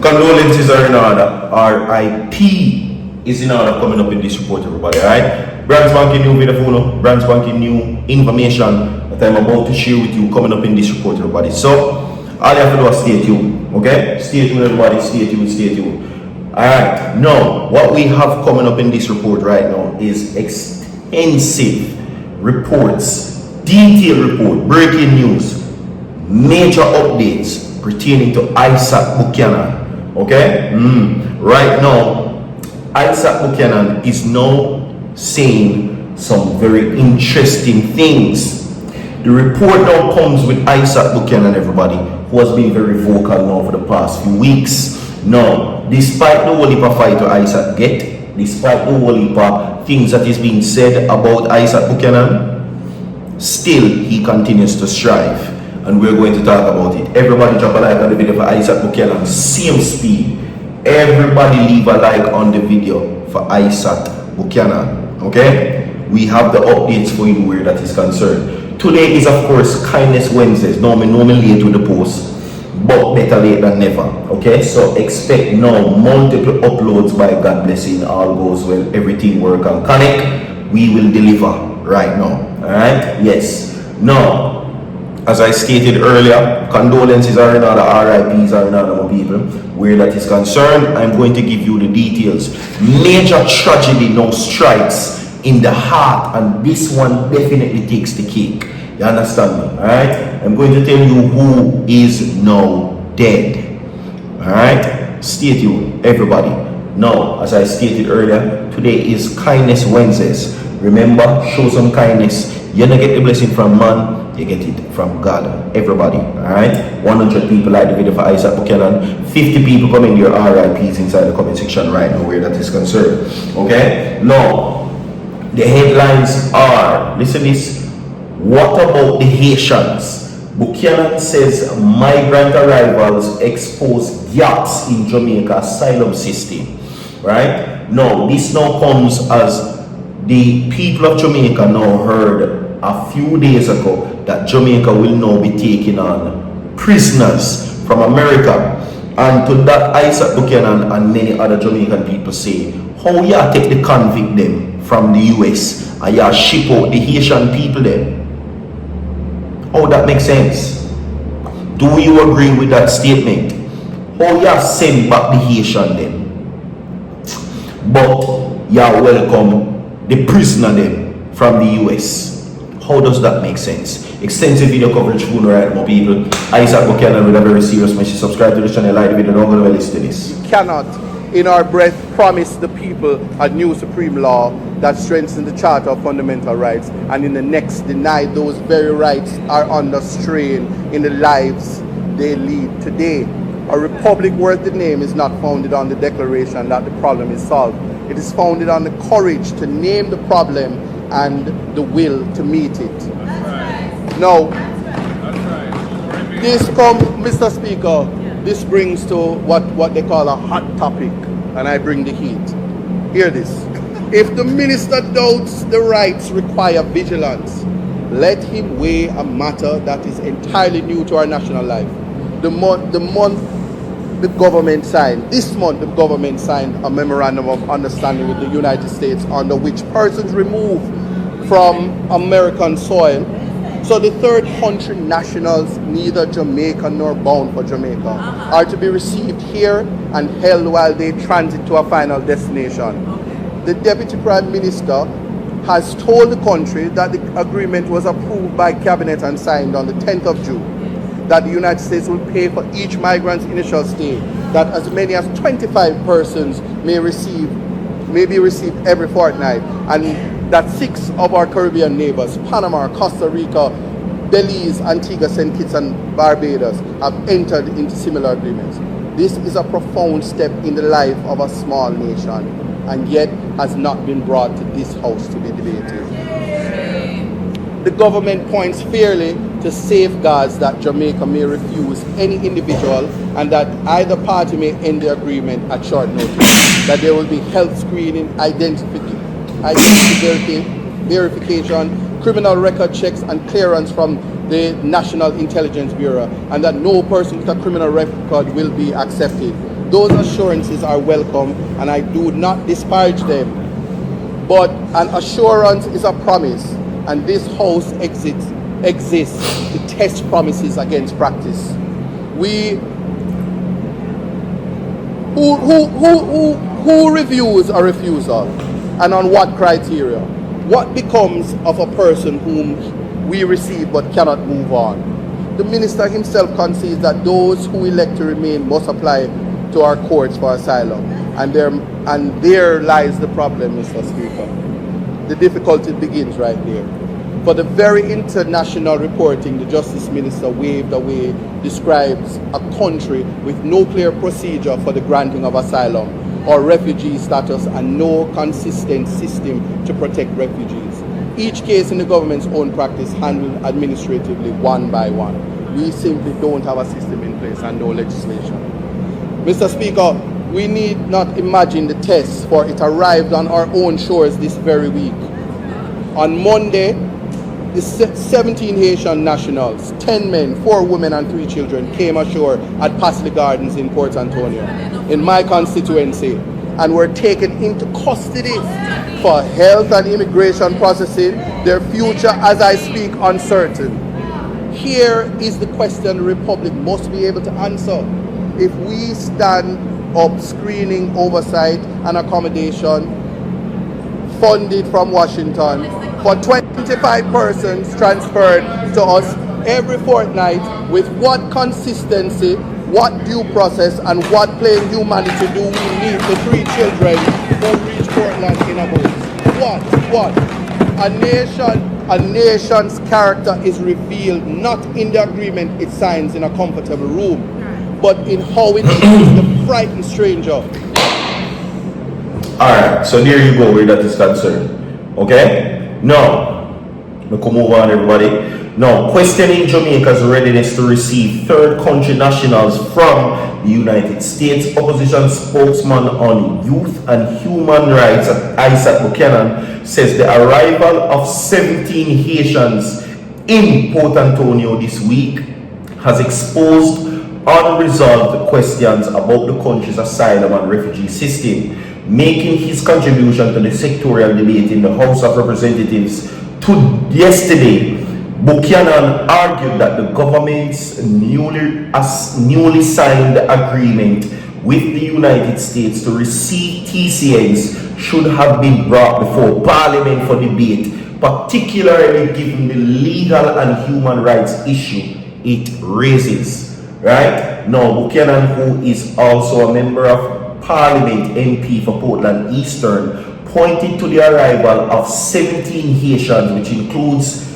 condolences are in order. RIP is in order coming up in this report, everybody, alright? Brand spanking new video, brand spanking new information that I'm about to share with you coming up in this report, everybody. So, all you have to do is stay tuned, okay? Stay tuned, everybody, stay tuned, stay tuned. Alright, now, what we have coming up in this report right now is extensive reports, detailed report, breaking news, major updates pertaining to Isat Buchanan, okay? Right now, Isat Buchanan is now saying some very interesting things. The report now comes with Isat Buchanan, everybody, who has been very vocal now for the past few weeks. Now, despite the whole heap of fight to Isat get, despite the whole heap of things that is being said about Isat Buchanan, still he continues to strive, and we're going to talk about it. Everybody drop a like on the video for Isat Buchanan, same speed. Everybody leave a like on the video for Isat Buchanan, okay? We have the updates for you where that is concerned. Today is, of course, Kindness Wednesdays. Now, me late with the post, but better late than never, okay? So expect now multiple uploads by God blessing. All goes well, everything work and connect. We will deliver right now, all right? Yes. Now, as I stated earlier, condolences are in order, RIPs are in order, my people. Where that is concerned, I'm going to give you the details. Major tragedy now strikes in the heart, and this one definitely takes the cake. You understand me? Alright? I'm going to tell you who is now dead. Alright? Stay tuned, everybody. Now, as I stated earlier, today is Kindness Wednesdays. Remember, show some kindness. You don't get the blessing from man, you get it from God. Everybody, alright? 100 people like the video for Isat Buchanan. 50 people comment your RIPs inside the comment section right now where that is concerned. Okay? Now, the headlines are, listen this, what about the Haitians? Buchanan says migrant arrivals expose gaps in Jamaica asylum system. Right? Now, this now comes as the people of Jamaica now heard a few days ago that Jamaica will now be taking on prisoners from America. And to that, Isat Buchanan and many other Jamaican people say, how you take the convict them from the US and you ship out the Haitian people then? How that makes sense? Do you agree with that statement? How you send back the Haitian then? But you welcome the prisoner then from the US. How does that make sense? Extensive video coverage for right now, people. Isat Buchanan with a very serious message. Subscribe to the channel, like the video, don't go to listen to this. We cannot, in our breath, promise the people a new supreme law that strengthens the Charter of Fundamental Rights, and in the next deny those very rights are under strain in the lives they lead today. A republic worth the name is not founded on the declaration that the problem is solved. It is founded on the courage to name the problem and the will to meet it. That's right. Now, That's right. this Mr. Speaker, this brings to what they call a hot topic, and I bring the heat. Hear this. If the minister doubts the rights require vigilance, let him weigh a matter that is entirely new to our national life. This month the government signed a memorandum of understanding with the United States under which persons removed from American soil, so the third country nationals, neither Jamaican nor bound for Jamaica, are to be received here and held while they transit to a final destination. The Deputy Prime Minister has told the country that the agreement was approved by Cabinet and signed on the 10th of June. That the United States will pay for each migrant's initial stay, that as many as 25 persons may be received every fortnight, and that 6 of our Caribbean neighbors, Panama, Costa Rica, Belize, Antigua, St. Kitts and Barbados, have entered into similar agreements. This is a profound step in the life of a small nation, and yet has not been brought to this house to be debated. The government points fairly to safeguards that Jamaica may refuse any individual, and that either party may end the agreement at short notice. That there will be health screening, identity verification, criminal record checks and clearance from the National Intelligence Bureau, and that no person with a criminal record will be accepted. Those assurances are welcome, and I do not disparage them. But an assurance is a promise, and this house exists to test promises against practice. Who reviews a refusal, and on what criteria? What becomes of a person whom we receive but cannot move on? The minister himself concedes that those who elect to remain must apply to our courts for asylum, and there lies the problem, Mr. Speaker. The difficulty begins right there. For the very international reporting the Justice Minister waved away describes a country with no clear procedure for the granting of asylum or refugee status and no consistent system to protect refugees. Each case in the government's own practice handled administratively one by one. We simply don't have a system in place and no legislation. Mr. Speaker, we need not imagine the test, for it arrived on our own shores this very week. On Monday, the 17 Haitian nationals, 10 men, 4 women and 3 children came ashore at Pasley Gardens in Port Antonio, in my constituency, and were taken into custody for health and immigration processing, their future, as I speak, uncertain. Here is the question the Republic must be able to answer. If we stand up screening, oversight and accommodation funded from Washington for 25 persons transferred to us every fortnight, with what consistency, what due process and what plain humanity do we need the 3 children who reach Portland in a boat? What? A nation's character is revealed not in the agreement it signs in a comfortable room, but in how it treats the frightened stranger. Alright, so there you go where that is concerned. Okay? Now, we can move on, everybody. Now, questioning Jamaica's readiness to receive third country nationals from the United States, opposition spokesman on youth and human rights, Isat Buchanan, says the arrival of 17 Haitians in Port Antonio this week has exposed unresolved questions about the country's asylum and refugee system. Making his contribution to the sectorial debate in the House of Representatives yesterday, Buchanan argued that the government's newly signed agreement with the United States to receive TCNs should have been brought before Parliament for debate, particularly given the legal and human rights issue it raises. Right? Now, Buchanan, who is also a member of Parliament MP for Portland Eastern, pointed to the arrival of 17 Haitians, which includes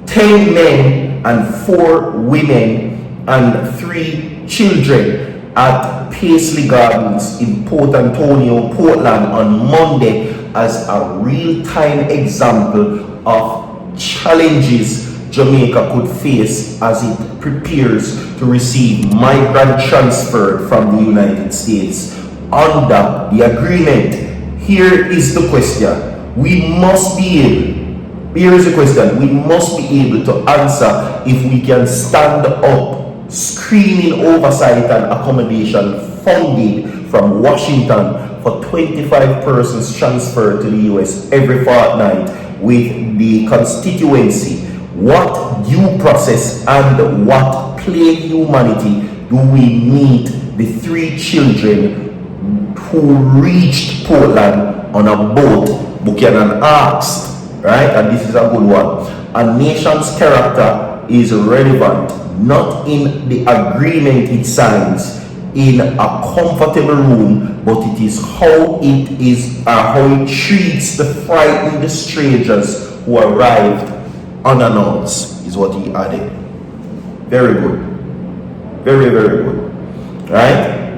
10 men and 4 women and 3 children at Paisley Gardens in Port Antonio, Portland on Monday, as a real-time example of challenges Jamaica could face as it prepares to receive migrant transferred from the United States under the agreement. Here is the question. Here is the question we must be able to answer if we can stand up screening, oversight and accommodation funded from Washington for 25 persons transferred to the US every fortnight with the constituency. What due process and what plain humanity do we meet the 3 children who reached Portland on a boat? Buchanan asked, right? And this is a good one. A nation's character is relevant not in the agreement it signs in a comfortable room, but it is how it treats the frightened strangers who arrived unannounced, is what he added. Very good. Very, very good. Right?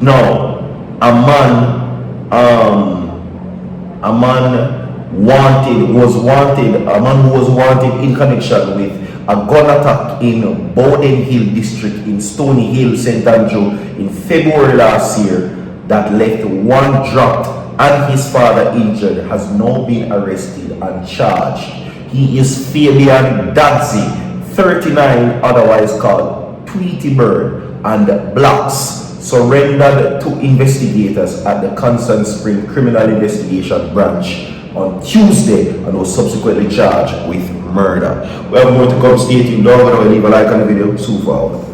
Now, a man who was wanted in connection with a gun attack in Bowden Hill district in Stony Hill, St. Andrew in February last year that left 1 dropped and his father injured, has now been arrested and charged. He is Fabian Dadsey, 39, otherwise called Tweety Bird, and Blacks surrendered to investigators at the Constant Spring Criminal Investigation Branch on Tuesday and was subsequently charged with murder. We have more to come. Stay tuned. Don't go away. Leave a like on the video. So far.